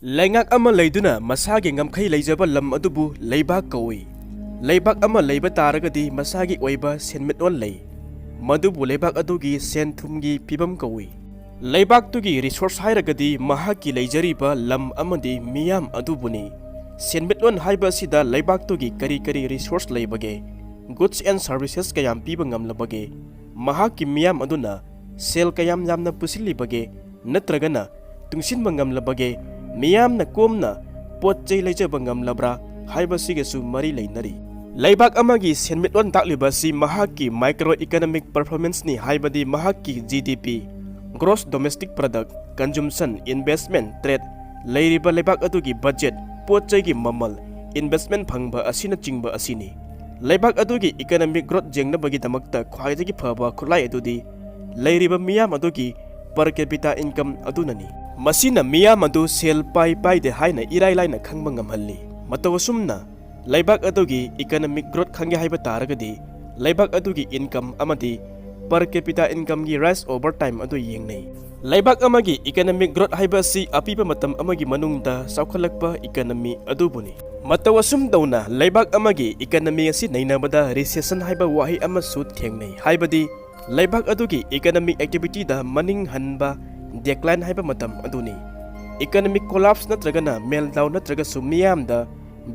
Laingak ama leiduna masagi ngamkhai leijaba lam adubu leibak kawi. Leibak ama leiba taragadi masagi oiba senmitwan lei. Madubu leibak adugi senthumgi pibam kawi. Leibak tugi resource hairagadi mahaki leijariba lam amadi miyam adubuni. Senmitwan haiba sida leibak tugi kari resource leibage. Goods and services kayam piba ngamlabage. Mahaki miyam aduna sel kayam yamna pusilibage. Natragana tungsin mangamlabage. Miyam na komna pot jay leijaba ngamlabra haiba sigasu mari leinari. Leibak amagi senmitwan takliba si mahaki microeconomic performance ni haibadi mahaki GDP, gross domestic product, consumption, investment, trade, leiriba leibak adugi budget, pot jaygi mamal, investment phangba asina chingba asini. Leibak adugi economic growth jengna bagi damakta khwaidagi phaba khulai adudi leiriba miyam adugi per capita income adunani. Masina miyam adu sel pai de haina irai laina khangba ngamhalli. Matawasumna leibak adugi economic growth khangge haiba taragadi leibak adugi income amadi per capita income gi rise over time adu yengnei. Leibak amagi economic growth haiba si apiba matam amagi manungda saukhalakpa economy adubuni. Matawasum dauna leibak amagi economy asi nainabada recession haiba wahi amasu thengnei. Haibadi leibak adugi economic activity da maning hanba decline haiba matam aduni. Economic collapse natragana meltdown natraga sumiyam da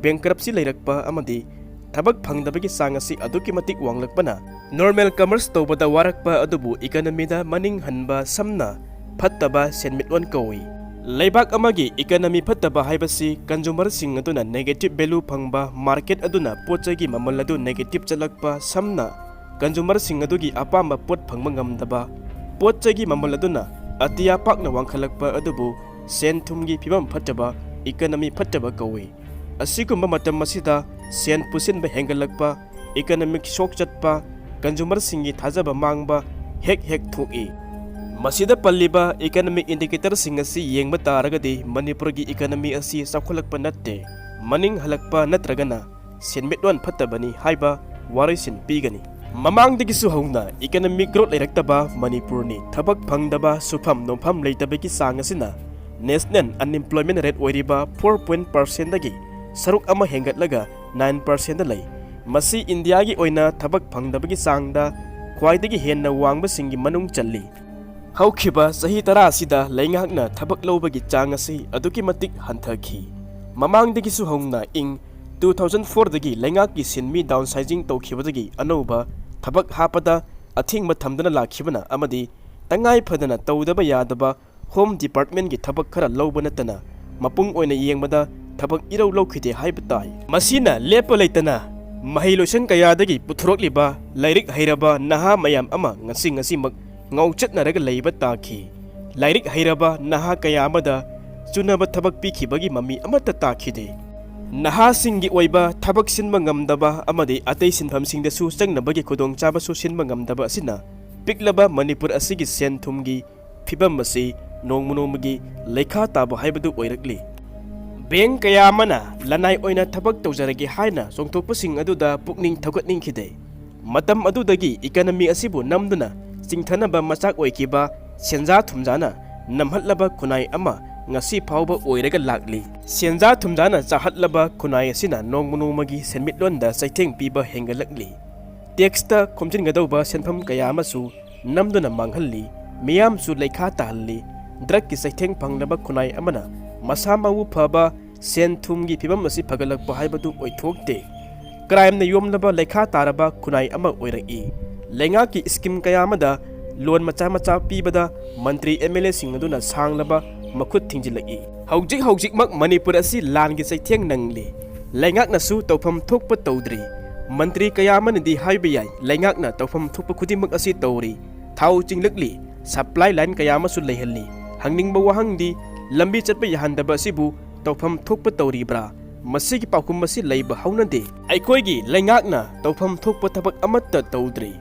bankruptcy leirakpa amadi thabak phangdabagi sangasi aduki matik wanglakpana normal commerce tobada warakpa adubu economy da maning hanba samna phattaba senmitwan kawi. Leibak amagi economy phattaba haibasi consumer sing aduna negative value phangba market aduna pochagi mamal adu negative chalakpa samna consumer sing adugi apamba pot phangba ngamdaba pochagi mamal aduna atiya pakna wangkhalakpa adubu senthumgi phibam phattaba economy phattaba kawi. Asigumba matam masida sen pusinba hengalakpa economic shock chatpa consumer singi thajaba mangba hek thoki. Masida palliba economic indicator singasi yengba taragadi Manipurgi economy asi sakhulakpa natte maning halakpa natragana senmitwan phattabani haiba warisin pigani. Mamangdagisu hauna economic growth leirakdaba Manipurni thabak phangdaba sufam nompham leitabagi sangasina national unemployment rate oiriba 4% dagi saruk ama hengatlaga 9% da lei. Masi India gi oina thabak phangdabagi sangda khwaidagi henna wangba singi manung challi. Haukhiba sahi tara sida leingakna thabak lobagi changasi aduki matik hanthakhi. Mamangdagisu hauna ing 2004 dagi leingakki sinmi downsizing tawkhibadagi anoba thabak hapada athingba thamdana lakhibana amadi tangai phadana tawdaba yadaba home department gi thabak khara lobana tana mapung oina yengmada thabak irau lokhide haibatai. Masina lepa leitana mahailosan kayadagi puthurokliba lairik hairaba naha mayam ama ngasi mak ngauchatnaraga leiba takhi. Lairik hairaba naha kaya amada chunaba thabak pikhibagi mami amata takhide. Naha singi oiba thabak sinba ngamdaba amadi atei sinpham singdasu changnabagi khudong chaba su sinba ngamdaba asina piklaba Manipur asigi senthumgi phibam masi nongmunongmagi lekha taba haibadu oirakli. Bank kaya mana lanai oina thabak toujaraga haina songthokpasing aduda pukning thaugatning khide. Matam adudagi economy asibu namduna singthanaba machak oikiba senja thumjana namhatlaba khunai ama ngasi phauba oiraga lakli. Senja thumjana chahatlaba khunai asina nongmunongmagi senmitlonda saitheng piba hengalakli. Taxta khomjingadauba senpham kaya amasu namduna manghalli miyamsu lekha tahalli. Drug ki saitheng phanglaba khunai amana masamawu phaba senthumgi phibam asi phagalakpa haibadu oithokte. Crime na yomlaba lekha taraba khunai ama oiraki. Lenga ki scheme kaya amada loan macha pibada mantri MLA sing aduna sanglaba makhut thingjilaki. Haujik mak Manipur asi langi saitheng nangli. Lengak na su tawpham thokpa tawdri. Mantri kaya manadi haibiyai lengak na tawpham thokpa khudimak asi tawri. Thau chinglakli supply line kaya masu leihalli. Hangningba wahangdi lambi chatpa yahandaba asibu tawpham thokpa tawribra masigi paukum masi leiba haunade. Aikoigi lengakna tawpham thokpa thabak amatta tawdri.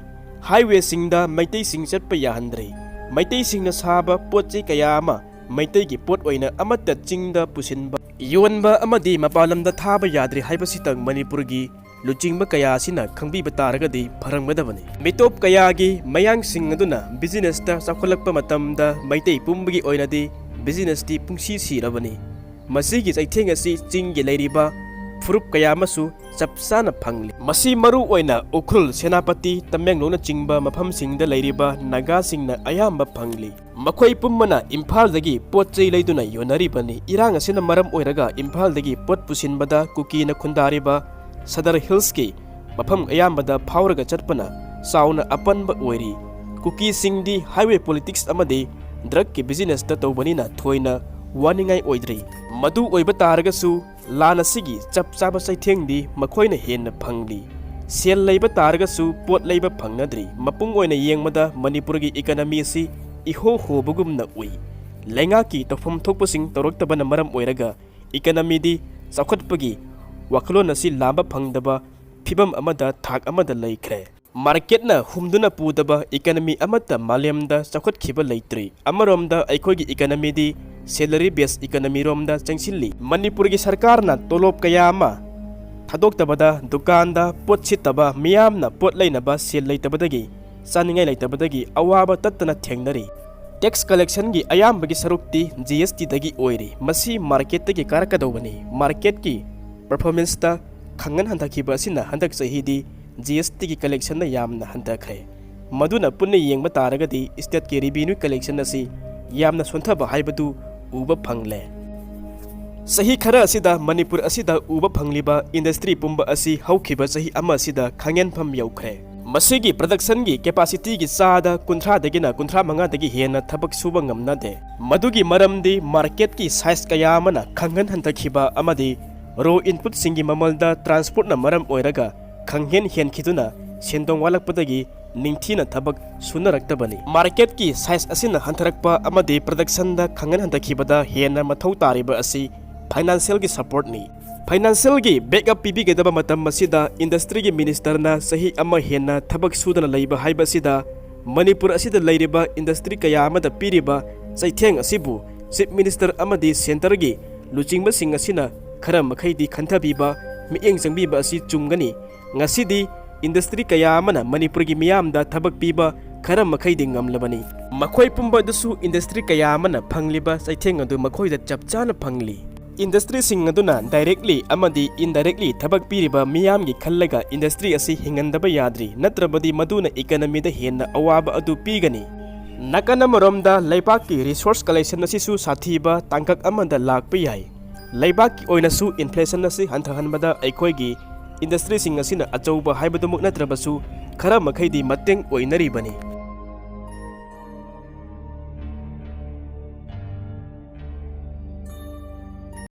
Highway singda maitei sing chatpa yahandre. Maitei singna saba potchei kaya ama maitei gi pot oina amatta chingda pusinba yonba amadi mapalamda thaba yadri haibasitang Manipurgi luchingba kaya sina khangbiba taragadi pharangmadabani. Mitop kayagi mayang sing aduna business ta sakholakpa matamda maitei pumbagi oinadi business ti pungsi sirabani. ꯃꯁꯤꯒꯤ ꯆꯩꯊꯦꯡ ꯑꯁꯤ ꯆꯤꯡꯒꯤ ꯂꯩꯔꯤꯕ ꯐꯨꯔꯨꯞ ꯀꯌꯥ ꯑꯃꯁꯨ ꯆꯞ ꯆꯥꯅ ꯐꯪꯂꯤ꯫ ꯃꯁꯤ ꯃꯔꯨ ꯑꯣꯏꯅ ꯎꯈ꯭ꯔꯨꯜ, ꯁꯦꯅꯥꯄꯇꯤ, ꯇꯃꯦꯡꯂꯣꯡꯅ ꯆꯤꯡꯕ ꯃꯐꯝꯁꯤꯡꯗ ꯂꯩꯔꯤꯕ ꯅꯥꯒꯥꯁꯤꯡꯅ ꯑꯌꯥꯝꯕ ꯐꯪꯂꯤ꯫ ꯃꯈꯣꯏ ꯄꯨꯝꯕꯅ ꯏꯝꯐꯥꯜꯗꯒꯤ ꯄꯣꯠ ꯆꯩ ꯂꯩꯗꯨꯅ ꯌꯣꯟꯅꯔꯤꯕꯅꯤ꯫ ꯏꯔꯥꯡ ꯑꯁꯤꯅ ꯃꯔꯝ ꯑꯣꯏꯔꯒ ꯏꯝꯐꯥꯜꯗꯒꯤ ꯄꯣꯠ ꯄꯨꯁꯤꯟꯕꯗ ꯀꯨꯀꯤꯅ ꯈꯨꯟꯗꯥꯔꯤꯕ ꯁꯗꯔ ꯍꯤꯜꯁꯀꯤ ꯃꯐꯝ ꯑꯌꯥꯝꯕꯗ ꯐꯥꯎꯔꯒ ꯆꯠꯄꯅ ꯆꯥꯎꯅ ꯑꯄꯟꯕ ꯑꯣꯏꯔꯤ꯫ ꯀꯨꯀꯤꯁꯤꯡꯗꯤ ꯍꯥꯏꯋꯦ ꯄꯣꯂꯤꯇꯤꯛꯁ ꯑꯃꯗꯤ ꯗ꯭ꯔꯒꯀꯤ ꯕꯤꯖꯤꯅꯦꯁꯇ ꯇꯧꯕꯅꯤꯅ ꯊꯣꯏꯅ ꯋꯥꯅꯤꯡꯉꯥꯏ ꯑꯣꯏꯗ꯭ꯔꯤ꯫ ꯃꯗꯨ ꯑꯣꯏꯕ ꯇꯥꯔꯒꯁꯨ ꯂꯥꯟ ꯑꯁꯤꯒꯤ ꯆꯞ ꯆꯥꯕ ꯆꯩꯊꯦꯡꯗꯤ ꯃꯈꯣꯏꯅ ꯍꯦꯟꯅ ꯐꯪꯂꯤ꯫ ꯁꯦꯜ ꯂꯩꯕ ꯇꯥꯔꯒꯁꯨ ꯄꯣꯠ ꯂꯩꯕ ꯐꯪꯅꯗ꯭ꯔꯤ꯫ ꯃꯄꯨꯡ ꯑꯣꯏꯅ ꯌꯦꯡꯕꯗ ꯃꯅꯤꯄꯨꯔꯒꯤ ꯏꯀꯣꯅꯣꯃꯤ ꯑꯁꯤ ꯏꯍꯣ ꯍꯣꯕꯒꯨꯝꯅ ꯎꯏ꯫ ꯂꯩꯉꯥꯛꯀꯤ ꯇꯧꯐꯝ ꯊꯣꯛꯄꯁꯤꯡ ꯇꯧꯔꯛꯇꯕꯅ ꯃꯔꯝ ꯑꯣꯏꯔꯒ ꯏꯀꯣꯅꯣꯃꯤꯗꯤ ꯆꯥꯎꯈꯠꯄꯒꯤ ꯋꯥꯈꯜꯂꯣꯟ ꯑꯁꯤ ꯂꯥꯝꯕ ꯐꯪꯗꯕ ꯐꯤꯚꯝ ꯑꯃꯗ ꯊꯥꯛ ꯑꯃꯗ ꯂꯩꯈ꯭ꯔꯦ꯫ ꯃꯥꯔꯀꯦꯠꯅ ꯍꯨꯝꯗꯨꯅ ꯄꯨꯗꯕ ꯏꯀꯣꯅꯣꯃꯤ ꯑꯃꯠꯇ ꯃꯥꯂꯦꯝꯗ ꯆꯥꯎꯈꯠꯈꯤꯕ ꯂꯩꯇ꯭ꯔꯤ꯫ ꯑꯃꯔꯣꯝꯗ ꯑꯩꯈꯣꯏꯒꯤ ꯏꯀꯣꯅꯣꯃꯤꯗꯤ ꯁꯦꯂꯔꯤ ꯕꯦꯁ ꯏꯀꯣꯅꯣꯃꯤꯔꯣꯝꯗ ꯆꯪꯁꯤꯜꯂꯤ꯫ ꯃꯅꯤꯄꯨꯔꯒꯤ ꯁꯔꯀꯥꯔꯅ ꯇꯣꯂꯣꯞ ꯀꯌꯥ ꯑꯃ ꯊꯥꯗꯣꯛꯇꯕꯗ ꯗꯨꯀꯥꯟꯗ ꯄꯣꯠ ꯁꯤꯠꯇꯕ, ꯃꯤꯌꯥꯝꯅ ꯄꯣꯠ ꯂꯩꯅꯕ ꯁꯦꯜ ꯂꯩꯇꯕꯗꯒꯤ, ꯆꯥꯅꯤꯡꯉꯥꯏ ꯂꯩꯇꯕꯗꯒꯤ ꯑꯋꯥꯕ ꯇꯠꯇꯅ ꯊꯦꯡꯅꯔꯤ꯫ ꯇꯦꯛꯁ ꯀꯂꯦꯛꯁꯟꯒꯤ ꯑꯌꯥꯝꯕꯒꯤ ꯁꯔꯨꯛꯇꯤ GSTꯗꯒꯤ ꯑꯣꯏꯔꯤ꯫ ꯃꯁꯤ ꯃꯥꯔꯀꯦꯠꯇꯒꯤ ꯀꯥꯔꯛꯀꯗꯧꯕꯅꯤ꯫ ꯃꯥꯔꯀꯦꯠꯀꯤ ꯄꯔꯐꯣꯔꯃꯦꯟꯁꯇ ꯈꯪꯍꯟ ꯍꯟꯊꯈꯤꯕ ꯑꯁꯤꯅ ꯍꯟꯗꯛ ꯆꯍꯤꯗꯤ GSTꯒꯤ ꯀꯂꯦꯛꯁꯟꯅ ꯌꯥꯝꯅ ꯍꯟꯊꯈ꯭ꯔꯦ꯫ ꯃꯗꯨꯅ ꯄꯨꯟꯅ ꯌꯦꯡꯕ ꯇꯥꯔꯒꯗꯤ ꯁ꯭ꯇꯦꯠꯀꯤ ꯔꯦꯚꯤꯅ꯭ꯌꯨ ꯀꯂꯦꯛꯁꯟ ꯑꯁꯤ ꯌꯥꯝꯅ ꯁꯣꯟꯊꯕ ꯍꯥꯏꯕꯗꯨ ꯎꯕ ꯐꯪꯂꯦ꯫ ꯆꯍꯤ ꯈꯔ ꯑꯁꯤꯗ ꯃꯅꯤꯄꯨꯔ ꯑꯁꯤꯗ ꯎꯕ ꯐꯪꯂꯤꯕ ꯏꯟꯗꯁꯇ꯭ꯔꯤ ꯄꯨꯝꯕ ꯑꯁꯤ ꯍꯧꯈꯤꯕ ꯆꯍꯤ ꯑꯃ ꯑꯁꯤꯗ ꯈꯪꯍꯦꯟꯐꯝ ꯌꯧꯈ꯭ꯔꯦ꯫ ꯃꯁꯤꯒꯤ ꯄ꯭ꯔꯗꯛꯁꯟꯒꯤ ꯀꯦꯄꯥꯁꯤꯇꯤꯒꯤ ꯆꯥꯗ 30ꯗꯒꯤꯅ 35ꯗꯒꯤ ꯍꯦꯟꯅ ꯊꯕꯛ ꯁꯨꯕ ꯉꯝꯅꯗꯦ꯫ ꯃꯗꯨꯒꯤ ꯃꯔꯝꯗꯤ ꯃꯥꯔꯀꯦꯠꯀꯤ ꯁꯥꯏꯖ ꯀꯌꯥ ꯑꯃꯅ ꯈꯪꯍꯟ ꯍꯟꯊꯈꯤꯕ ꯑꯃꯗꯤ ꯔꯣ ꯏꯟꯄꯨꯠꯁꯤꯡꯒꯤ ꯃꯃꯜꯗ ꯇ꯭ꯔꯥꯟꯁꯄꯣꯔꯠꯅ ꯃꯔꯝ ꯑꯣꯏꯔꯒ ꯈꯪꯍꯦꯟ ꯍꯦꯟꯈꯤꯗꯨꯅ ꯁꯦꯟꯗꯣꯡ ꯋꯥꯠꯂꯛꯄꯗꯒꯤ ꯅꯤꯡꯊꯤꯅ ꯊꯕꯛ ꯁꯨꯅꯔꯛꯇꯕꯅꯤ꯫ ꯃꯥꯔꯀꯦꯠꯀꯤ ꯁꯥꯏꯖ ꯑꯁꯤꯅ ꯍꯟꯊꯔꯛꯄ ꯑꯃꯗꯤ ꯄ꯭ꯔꯗꯛꯁꯟꯗ ꯈꯪꯍꯟ ꯍꯟꯊꯈꯤꯕꯗ ꯍꯦꯟꯅ ꯃꯊꯧ ꯇꯥꯔꯤꯕ ꯑꯁꯤ ꯐꯥꯏꯅꯥꯟꯁꯤꯌꯦꯜꯒꯤ ꯁꯄꯣꯔꯠꯅꯤ꯫ ꯐꯥꯏꯅꯥꯟꯁꯤꯌꯦꯜꯒꯤ ꯕꯦꯛꯑꯞ ꯄꯤꯕꯤꯒꯗꯕ ꯃꯇꯝ ꯑꯁꯤꯗ ꯏꯟꯗꯁꯇ꯭ꯔꯤꯒꯤ ꯃꯤꯅꯤꯁꯇꯔꯅ ꯆꯍꯤ ꯑꯃ ꯍꯦꯟꯅ ꯊꯕꯛ ꯁꯨꯗꯅ ꯂꯩꯕ ꯍꯥꯏꯕꯁꯤꯗ ꯃꯅꯤꯄꯨꯔ ꯑꯁꯤꯗ ꯂꯩꯔꯤꯕ ꯏꯟꯗꯁꯇ꯭ꯔꯤ ꯀꯌꯥ ꯑꯃꯗ ꯄꯤꯔꯤꯕ ꯆꯩꯊꯦꯡ ꯑꯁꯤꯕꯨ ꯆꯤꯞ ꯃꯤꯅꯤꯁꯇꯔ ꯑꯃꯗꯤ ꯁꯦꯟꯇꯔꯒꯤ ꯂꯨꯆꯤꯡꯕꯁꯤꯡ ꯑꯁꯤꯅ ꯈꯔ ꯃꯈꯩꯗꯤ ꯈꯟꯊꯕꯤꯕ, ꯃꯤꯠꯌꯦꯡ ꯆꯪꯕꯤꯕ ꯑꯁꯤ ꯆꯨꯝꯒꯅꯤ꯫ ꯉꯁꯤꯗꯤ ꯏꯟꯗꯁꯇ꯭ꯔꯤ ꯀꯌꯥ ꯑꯃꯅ ꯃꯅꯤꯄꯨꯔꯒꯤ ꯃꯤꯌꯥꯝꯗ ꯊꯕꯛ ꯄꯤꯕ ꯈꯔ ꯃꯈꯩꯗꯤ ꯉꯝꯂꯕꯅꯤ꯫ ꯃꯈꯣꯏ ꯄꯨꯝꯕꯗꯁꯨ ꯏꯟꯗꯁꯇ꯭ꯔꯤ ꯀꯌꯥ ꯑꯃꯅ ꯐꯪꯂꯤꯕ ꯆꯩꯊꯦꯡ ꯑꯗꯨ ꯃꯈꯣꯏꯗ ꯆꯞ ꯆꯥꯅ ꯐꯪꯂꯤ꯫ ꯏꯟꯗꯁꯇ꯭ꯔꯤꯁꯤꯡ ꯑꯗꯨꯅ ꯗꯥꯏꯔꯦꯛꯂꯤ ꯑꯃꯗꯤ ꯏꯟꯗꯥꯏꯔꯦꯛꯂꯤ ꯊꯕꯛ ꯄꯤꯔꯤꯕ ꯃꯤꯌꯥꯝꯒꯤ ꯈꯜꯂꯒ ꯏꯟꯗꯁꯇ꯭ꯔꯤ ꯑꯁꯤ ꯍꯤꯡꯍꯟꯗꯕ ꯌꯥꯗ꯭ꯔꯤ꯫ ꯅꯠꯇ꯭ꯔꯕꯗꯤ ꯃꯗꯨꯅ ꯏꯀꯣꯅꯣꯃꯤꯗ ꯍꯦꯟꯅ ꯑꯋꯥꯕ ꯑꯗꯨ ꯄꯤꯒꯅꯤ꯫ ꯅꯥꯀꯟ ꯑꯃꯔꯣꯝꯗ ꯂꯩꯕꯥꯛꯀꯤ ꯔꯤꯁꯣꯔꯁ ꯀꯂꯦꯛꯁꯟ ꯑꯁꯤꯁꯨ ꯁꯥꯊꯤꯕ ꯇꯥꯡꯀꯛ ꯑꯃꯗ ꯂꯥꯛꯄ ꯌꯥꯏ꯫ ꯂꯩꯕꯥꯛꯀꯤ ꯑꯣꯏꯅꯁꯨ ꯏꯟꯐ꯭ꯂꯦꯁꯟ ꯑꯁꯤ ꯍꯟꯊꯍꯟꯕꯗ ꯑꯩꯈꯣꯏꯒꯤ ꯏꯟꯗꯁꯇ꯭ꯔꯤꯁꯤꯡ ꯑꯁꯤꯅ ꯑꯆꯧꯕ ꯍꯥꯏꯕꯗꯨꯃꯛ ꯅꯠꯇ꯭ꯔꯕꯁꯨ ꯈꯔ ꯃꯈꯩꯗꯤ ꯃꯇꯦꯡ ꯑꯣꯏꯅꯔꯤꯕꯅꯤ꯫